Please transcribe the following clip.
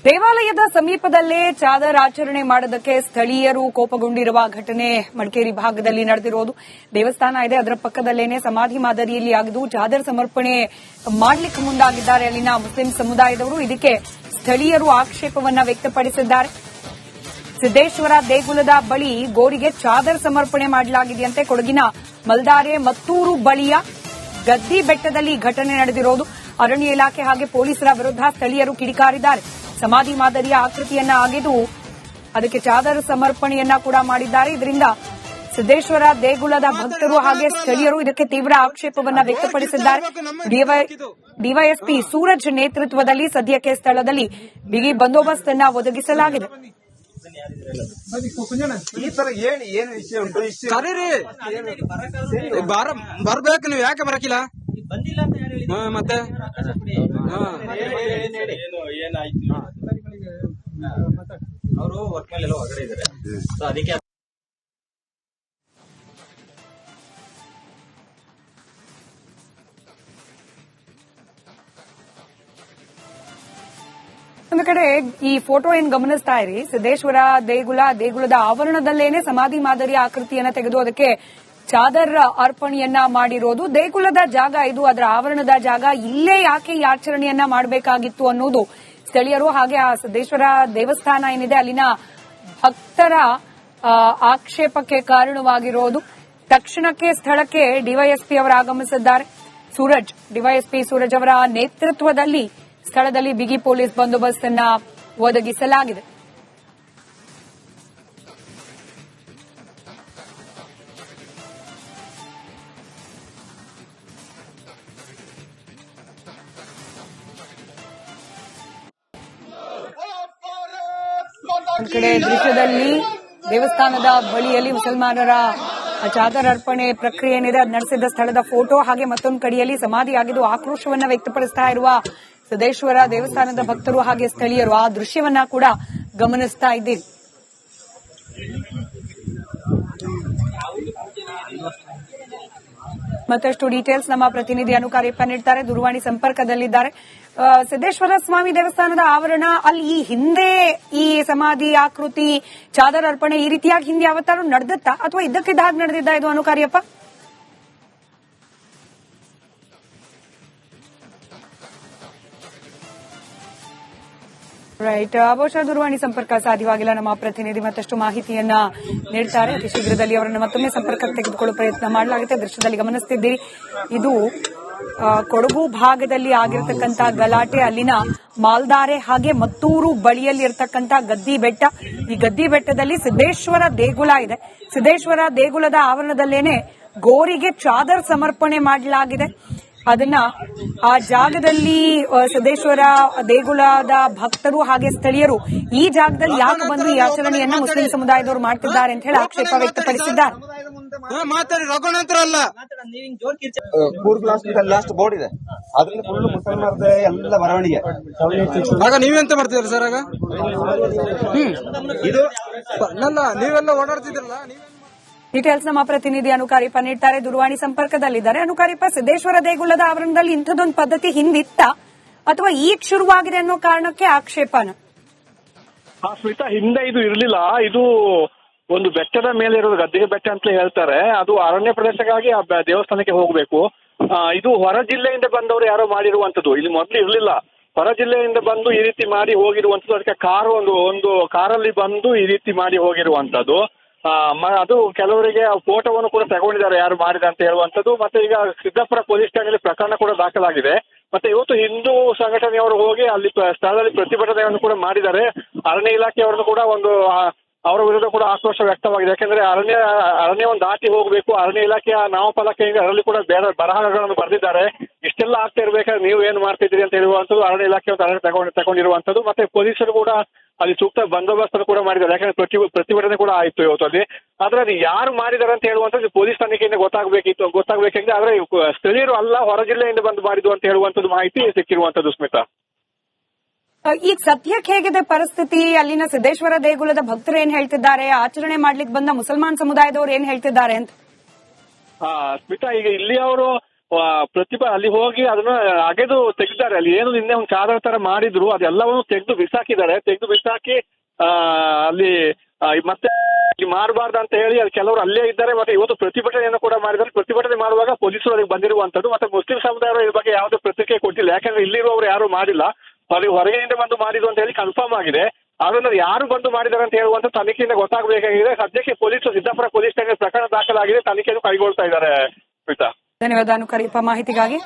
ದೇವಾಲಯದ ಸಮೀಪದಲ್ಲೇ ಚಾದರ್ ಆಚರಣೆ ಮಾಡೋದಕ್ಕೆ ಸ್ಥಳೀಯರು ಕೋಪಗೊಂಡಿರುವ ಘಟನೆ ಮಡಿಕೇರಿ ಭಾಗದಲ್ಲಿ ನಡೆದಿರೋದು. ದೇವಸ್ಥಾನ ಇದೆ, ಅದರ ಪಕ್ಕದಲ್ಲೇನೆ ಸಮಾಧಿ ಮಾದರಿಯಲ್ಲಿ ಆಗಿದ್ದು ಚಾದರ್ ಸಮರ್ಪಣೆ ಮಾಡಲಿಕ್ಕೆ ಮುಂದಾಗಿದ್ದಾರೆ ಅಲ್ಲಿನ ಮುಸ್ಲಿಂ ಸಮುದಾಯದವರು. ಇದಕ್ಕೆ ಸ್ಥಳೀಯರು ಆಕ್ಷೇಪವನ್ನ ವ್ಯಕ್ತಪಡಿಸಿದ್ದಾರೆ. ಸಿದ್ದೇಶ್ವರ ದೇಗುಲದ ಬಳಿ ಗೋರಿಗೆ ಚಾದರ್ ಸಮರ್ಪಣೆ ಮಾಡಲಾಗಿದೆಯಂತೆ. ಕೊಡಗಿನ ಮಲ್ದಾರೆ ಮತ್ತೂರು ಬಳಿಯ ಗದ್ದಿ ಬೆಟ್ಟದಲ್ಲಿ ಘಟನೆ ನಡೆದಿರೋದು. ಅರಣ್ಯ ಇಲಾಖೆ ಹಾಗೆ ಪೊಲೀಸರ ವಿರುದ್ಧ ಸ್ಥಳೀಯರು ಕಿಡಿಕಾರಿದ್ದಾರೆ. ಸಮಾಧಿ ಮಾದರಿಯ ಆಕೃತಿಯನ್ನ ಅಗೆದು ಅದಕ್ಕೆ ಚಾದರ್ ಸಮರ್ಪಣೆಯನ್ನ ಕೂಡ ಮಾಡಿದ್ದಾರೆ. ಇದರಿಂದ ಸಿದ್ದೇಶ್ವರ ದೇಗುಲದ ಭಕ್ತರು ಹಾಗೆ ಸ್ಥಳೀಯರು ಇದಕ್ಕೆ ತೀವ್ರ ಆಕ್ಷೇಪವನ್ನ ವ್ಯಕ್ತಪಡಿಸಿದ್ದಾರೆ. ಡಿವೈಎಸ್ಪಿ ಸೂರಜ್ ನೇತೃತ್ವದಲ್ಲಿ ಸದ್ಯಕ್ಕೆ ಸ್ಥಳದಲ್ಲಿ ಬಿಗಿ ಬಂದೋಬಸ್ತ್ ಅನ್ನ ಒದಗಿಸಲಾಗಿದೆ. ಈ ತರ ಹೇಳಿ ಏನು ವಿಷಯ ಉಂಟು? ಬರ್ಬೇಕು, ನೀವು ಯಾಕೆ ಬರಕಿಲ್ಲ? ಬಂದಿಲ್ಲ ಅಂತ ಹೇಳಿ ಮತ್ತೆ ಏನಾಯ್ತು? ಅವರು ವರ್ಕ್ ಮೇಲೆ ಹೊರಗಡೆ ಇದ್ದಾರೆ, ಅದಕ್ಕೆ ಒಂದು ಕಡೆ ಈ ಫೋಟೋ ಏನ್ ಗಮನಿಸ್ತಾ ಇರಿ, ಸಿದ್ದೇಶ್ವರ ದೇಗುಲದ ಆವರಣದಲ್ಲೇನೆ ಸಮಾಧಿ ಮಾದರಿಯ ಆಕೃತಿಯನ್ನ ತೆಗೆದು ಅದಕ್ಕೆ ಚಾದರ್ ಅರ್ಪಣೆಯನ್ನ ಮಾಡಿರೋದು. ದೇಗುಲದ ಜಾಗ ಇದು, ಅದರ ಆವರಣದ ಜಾಗ. ಇಲ್ಲೇ ಯಾಕೆ ಈ ಆಚರಣೆಯನ್ನ ಮಾಡಬೇಕಾಗಿತ್ತು ಅನ್ನೋದು ಸ್ಥಳೀಯರು ಹಾಗೆ ಆ ಸಿದ್ದೇಶ್ವರ ದೇವಸ್ಥಾನ ಏನಿದೆ ಅಲ್ಲಿನ ಭಕ್ತರ ಆಕ್ಷೇಪಕ್ಕೆ ಕಾರಣವಾಗಿರೋದು. ತಕ್ಷಣಕ್ಕೆ ಸ್ಥಳಕ್ಕೆ ಡಿವೈಎಸ್ಪಿ ಅವರು ಆಗಮಿಸಿದ್ದಾರೆ. ಡಿವೈಎಸ್ಪಿ ಸೂರಜ್ ಅವರ ನೇತೃತ್ವದಲ್ಲಿ ಸ್ಥಳದಲ್ಲಿ ಬಿಗಿ ಪೊಲೀಸ್ ಬಂದೋಬಸ್ತ್ ಅನ್ನ ಒದಗಿಸಲಾಗಿದೆ. ಒಂದು ಕಡೆ ದೃಶ್ಯದಲ್ಲಿ ದೇವಸ್ಥಾನದ ಬಳಿಯಲ್ಲಿ ಮುಸಲ್ಮಾನರ ಚಾದರ್ ಅರ್ಪಣೆ ಪ್ರಕ್ರಿಯೆ ಏನಿದೆ ಅದು ನಡೆಸಿದ ಸ್ಥಳದ ಫೋಟೋ, ಹಾಗೆ ಮತ್ತೊಂದು ಕಡೆಯಲ್ಲಿ ಸಮಾಧಿಯಾಗಿದ್ದು ಆಕ್ರೋಶವನ್ನ ವ್ಯಕ್ತಪಡಿಸ್ತಾ ಇರುವ ಸಿದ್ದೇಶ್ವರ ದೇವಸ್ಥಾನದ ಭಕ್ತರು ಹಾಗೆ ಸ್ಥಳೀಯರು ಆ ದೃಶ್ಯವನ್ನ ಕೂಡ ಗಮನಿಸ್ತಾ ಇದ್ದೀವಿ. ಮತ್ತಷ್ಟು ಡೀಟೇಲ್ಸ್ ನಮ್ಮ ಪ್ರತಿನಿಧಿ ಅನುಕಾರ್ಯಪ್ಪ ನೀಡ್ತಾರೆ, ದೂರವಾಣಿ ಸಂಪರ್ಕದಲ್ಲಿದ್ದಾರೆ. ಸಿದ್ದೇಶ್ವರ ಸ್ವಾಮಿ ದೇವಸ್ಥಾನದ ಆವರಣ, ಅಲ್ಲಿ ಈ ಹಿಂದೆ ಈ ಸಮಾಧಿ ಆಕೃತಿ ಚಾದರ್ ಅರ್ಪಣೆ ಈ ರೀತಿಯಾಗಿ ಹಿಂದೆ ಯಾವತ್ತಾರು ನಡೆದತ್ತಾ ಅಥವಾ ಇದ್ದಕ್ಕಿದ್ದ ಹಾಗೆ ನಡೆದಿದ್ದ ಇದು ಅನುಕಾರ್ಯಪ್ಪ? ರೈಟ್, ಬಹುಶಃ ದೂರವಾಣಿ ಸಂಪರ್ಕ ಸಾಧ್ಯವಾಗಿಲ್ಲ. ನಮ್ಮ ಪ್ರತಿನಿಧಿ ಮತ್ತಷ್ಟು ಮಾಹಿತಿಯನ್ನ ನೀಡ್ತಾರೆ. ಅತಿ ಶೀಘ್ರದಲ್ಲಿ ಅವರನ್ನು ಮತ್ತೊಮ್ಮೆ ಸಂಪರ್ಕಕ್ಕೆ ತೆಗೆದುಕೊಳ್ಳುವ ಪ್ರಯತ್ನ ಮಾಡಲಾಗುತ್ತೆ. ದೃಶ್ಯದಲ್ಲಿ ಗಮನಿಸುತ್ತಿದ್ದೀರಿ, ಇದು ಕೊಡಗು ಭಾಗದಲ್ಲಿ ಆಗಿರತಕ್ಕಂತ ಗಲಾಟೆ. ಅಲ್ಲಿನ ಮಾಲ್ದಾರೆ ಹಾಗೆ ಮತ್ತೂರು ಬಳಿಯಲ್ಲಿ ಇರತಕ್ಕಂತ ಗದ್ದಿ ಬೆಟ್ಟ. ಈ ಗದ್ದಿ ಬೆಟ್ಟದಲ್ಲಿ ಸಿದ್ದೇಶ್ವರ ದೇಗುಲ ಇದೆ. ಸಿದ್ದೇಶ್ವರ ದೇಗುಲದ ಆವರಣದಲ್ಲೇನೆ ಗೋರಿಗೆ ಚಾದರ್ ಸಮರ್ಪಣೆ ಮಾಡಲಾಗಿದೆ. ಅದನ್ನ ಆ ಜಾಗದಲ್ಲಿ ಸಿದ್ದೇಶ್ವರ ದೇಗುಲದ ಭಕ್ತರು ಹಾಗೆ ಸ್ಥಳೀಯರು ಈ ಜಾಗದಲ್ಲಿ ಯಾಕೆ ಬಂದು ಈ ಆಚರಣೆಯನ್ನ ಮುಸ್ಲಿಂ ಸಮುದಾಯದವರು ಮಾಡ್ತಿದ್ದಾರೆ ಅಂತ ಹೇಳಿ ಆಕ್ಷೇಪ ವ್ಯಕ್ತಪಡಿಸಿದ್ದಾರೆ. ಕೂರ್ಗ್ ಲಾಸ್ಟ್ ಬೋರ್ಡ್ ಇದೆ, ಅದ್ರಲ್ಲಿ ಫುಲ್ ಮುಸಲ್ಮಾನದ ಎಲ್ಲ ಬರವಣಿಗೆ. ಆಗ ನೀವೆಂತ ಮಾಡ್ತಿದ್ರಿ ಸರ್? ಆಗ ಇದು ನೀವೆಲ್ಲ ಓಡಾಡ್ತಿದ್ರಲ್ಲ. ಡೀಟೇಲ್ಸ್ ನಮ್ಮ ಪ್ರತಿನಿಧಿ ಅನುಕಾರ್ಯಪ್ಪ ನೀಡ್ತಾರೆ, ದೂರವಾಣಿ ಸಂಪರ್ಕದಲ್ಲಿದ್ದಾರೆ. ಅನುಕಾರ್ಯಪ್ಪ, ಸಿದ್ದೇಶ್ವರ ದೇಗುಲದ ಆವರಣದಲ್ಲಿ ಇಂಥದ್ದೊಂದು ಪದ್ಧತಿ ಹಿಂದಿತ್ತ ಅಥವಾ ಈಗ ಶುರುವಾಗಿದೆ ಅನ್ನೋ ಕಾರಣಕ್ಕೆ ಆಕ್ಷೇಪನ? ಸ್ಮಿತಾ, ಹಿಂದೆ ಇದು ಇರಲಿಲ್ಲ. ಇದು ಒಂದು ಬೆಟ್ಟದ ಮೇಲೆ ಇರೋದು, ಗದ್ದಿಗೆ ಬೆಟ್ಟ ಅಂತ ಹೇಳ್ತಾರೆ. ಅದು ಅರಣ್ಯ ಪ್ರದೇಶಕ್ಕಾಗಿ ಆ ದೇವಸ್ಥಾನಕ್ಕೆ ಹೋಗಬೇಕು. ಇದು ಹೊರ ಜಿಲ್ಲೆಯಿಂದ ಬಂದವರು ಯಾರೋ ಮಾಡಿರುವಂತದ್ದು, ಇಲ್ಲಿ ಮೊದಲು ಇರಲಿಲ್ಲ. ಹೊರ ಜಿಲ್ಲೆಯಿಂದ ಬಂದು ಈ ರೀತಿ ಮಾಡಿ ಹೋಗಿರುವಂತದ್ದು. ಅದಕ್ಕೆ ಒಂದು ಕಾರಲ್ಲಿ ಬಂದು ಈ ರೀತಿ ಮಾಡಿ ಹೋಗಿರುವಂತದ್ದು. ಅದು ಕೆಲವರಿಗೆ ಫೋಟೋವನ್ನು ಕೂಡ ತಗೊಂಡಿದ್ದಾರೆ ಯಾರು ಮಾಡಿದ ಅಂತ ಹೇಳುವಂತದ್ದು. ಮತ್ತೆ ಈಗ ಸಿದ್ದಾಪುರ ಪೊಲೀಸ್ ಠಾಣೆಯಲ್ಲಿ ಪ್ರಕರಣ ಕೂಡ ದಾಖಲಾಗಿದೆ. ಮತ್ತೆ ಇವತ್ತು ಹಿಂದೂ ಸಂಘಟನೆಯವರು ಹೋಗಿ ಅಲ್ಲಿ ಸ್ಥಳದಲ್ಲಿ ಪ್ರತಿಭಟನೆಯನ್ನು ಕೂಡ ಮಾಡಿದ್ದಾರೆ. ಅರಣ್ಯ ಇಲಾಖೆಯವರನ್ನು ಕೂಡ ಅವರ ವಿರುದ್ಧ ಕೂಡ ಆಕ್ರೋಶ ವ್ಯಕ್ತವಾಗಿದೆ. ಯಾಕಂದ್ರೆ ಅರಣ್ಯವನ್ನು ದಾಟಿ ಹೋಗಬೇಕು, ಅರಣ್ಯ ಇಲಾಖೆಯ ನಾಮಫಲಕೆಯಿಂದ ಅದರಲ್ಲಿ ಕೂಡ ಬೇರೆ ಬರಹಗಳನ್ನು ಬರೆದಿದ್ದಾರೆ. ಇಷ್ಟೆಲ್ಲ ಆಗ್ತಾ ಇರ್ಬೇಕಾದ್ರೆ ನೀವು ಏನು ಮಾಡ್ತಿದ್ದೀರಿ ಅಂತ ಹೇಳುವಂಥದ್ದು ಅರಣ್ಯ ಇಲಾಖೆ ತಗೊಂಡಿರುವಂತದ್ದು. ಮತ್ತೆ ಪೊಲೀಸರು ಕೂಡ ಅಲ್ಲಿ ಸೂಕ್ತ ಬಂದೋಬಸ್ತ್ ಕೂಡ ಮಾಡಿದ್ದಾರೆ. ಯಾಕಂದ್ರೆ ಪ್ರತಿಭಟನೆ ಕೂಡ ಆಯಿತು ಇವತ್ತು ಅಲ್ಲಿ. ಆದ್ರೆ ಅದು ಯಾರು ಮಾಡಿದಾರೆ ಅಂತ ಹೇಳುವಂಥದ್ದು ಪೊಲೀಸ್ ತನಿಖೆಯಿಂದ ಗೊತ್ತಾಗಬೇಕಿದ್ರೆ ಆದ್ರೆ ಸ್ಥಳೀಯರು ಅಲ್ಲ, ಹೊರ ಜಿಲ್ಲೆಯಿಂದ ಬಂದು ಮಾಡಿದ್ದು ಅಂತ ಹೇಳುವಂಥದ್ದು ಮಾಹಿತಿ ಸಿಕ್ಕಿರುವಂತದ್ದು. ಸ್ಮಿತಾ, ಈಗ ಸದ್ಯಕ್ಕೆ ಹೇಗಿದೆ ಪರಿಸ್ಥಿತಿ? ಅಲ್ಲಿನ ಸಿದ್ದೇಶ್ವರ ದೇಗುಲದ ಭಕ್ತರು ಏನ್ ಹೇಳ್ತಿದ್ದಾರೆ, ಆಚರಣೆ ಮಾಡ್ಲಿಕ್ಕೆ ಬಂದ ಮುಸಲ್ಮಾನ್ ಸಮುದಾಯದವರು ಏನ್ ಹೇಳ್ತಿದ್ದಾರೆ ಅಂತ? ಸ್ಮಿತಾ, ಈಗ ಇಲ್ಲಿ ಅವರು ಅಲ್ಲಿ ಹೋಗಿ ಅದನ್ನ ಅಗೆದು ತೆಗ್ದಾರೆ. ಅಲ್ಲಿ ಏನು ನಿನ್ನೆ ಒಂದು ಚಾದರ ತರ ಮಾಡಿದ್ರು ಅದೆಲ್ಲವನ್ನು ತೆಗೆದು ಬಿಸಾಕಿದ್ದಾರೆ. ತೆಗೆದು ಬಿಸಾಕಿ ಅಲ್ಲಿ ಮತ್ತೆ ಮಾಡಬಾರ್ದು ಅಂತ ಹೇಳಿ ಅಲ್ಲಿ ಕೆಲವರು ಅಲ್ಲೇ ಇದ್ದಾರೆ. ಮತ್ತೆ ಇವತ್ತು ಪ್ರತಿಭಟನೆಯನ್ನು ಕೂಡ ಮಾಡಿದ್ದಾರೆ. ಪ್ರತಿಭಟನೆ ಮಾಡುವಾಗ ಪೊಲೀಸರು ಅದಕ್ಕೆ ಬಂದಿರುವಂತದ್ದು. ಮತ್ತೆ ಮುಸ್ಲಿಂ ಸಮುದಾಯರು ಇದ್ರ ಬಗ್ಗೆ ಯಾವುದೇ ಪ್ರತಿಕ್ರಿಯೆ ಕೊಟ್ಟಿಲ್ಲ. ಯಾಕಂದ್ರೆ ಇಲ್ಲಿರುವವರು ಯಾರು ಮಾಡಿಲ್ಲ, ಹೊರಗೆಯಿಂದ ಬಂದು ಮಾಡಿದ್ರು ಅಂತ ಹೇಳಿ ಕನ್ಫರ್ಮ್ ಆಗಿದೆ. ಆದ್ರೆ ಯಾರು ಬಂದು ಮಾಡಿದ್ದಾರೆ ಅಂತ ಹೇಳುವಂತ ತನಿಖೆಯಿಂದ ಗೊತ್ತಾಗಬೇಕಾಗಿದೆ. ಸದ್ಯಕ್ಕೆ ಪೊಲೀಸರು ಸಿದ್ದಾಪುರ ಪೊಲೀಸ್ ಠಾಣೆ ಪ್ರಕರಣ ದಾಖಲಾಗಿದೆ, ತನಿಖೆಯನ್ನು ಕೈಗೊಳ್ತಾ ಇದ್ದಾರೆ. ಧನ್ಯವಾದ ಅನುಕರಿಯಪ್ಪ ಮಾಹಿತಿಗಾಗಿ.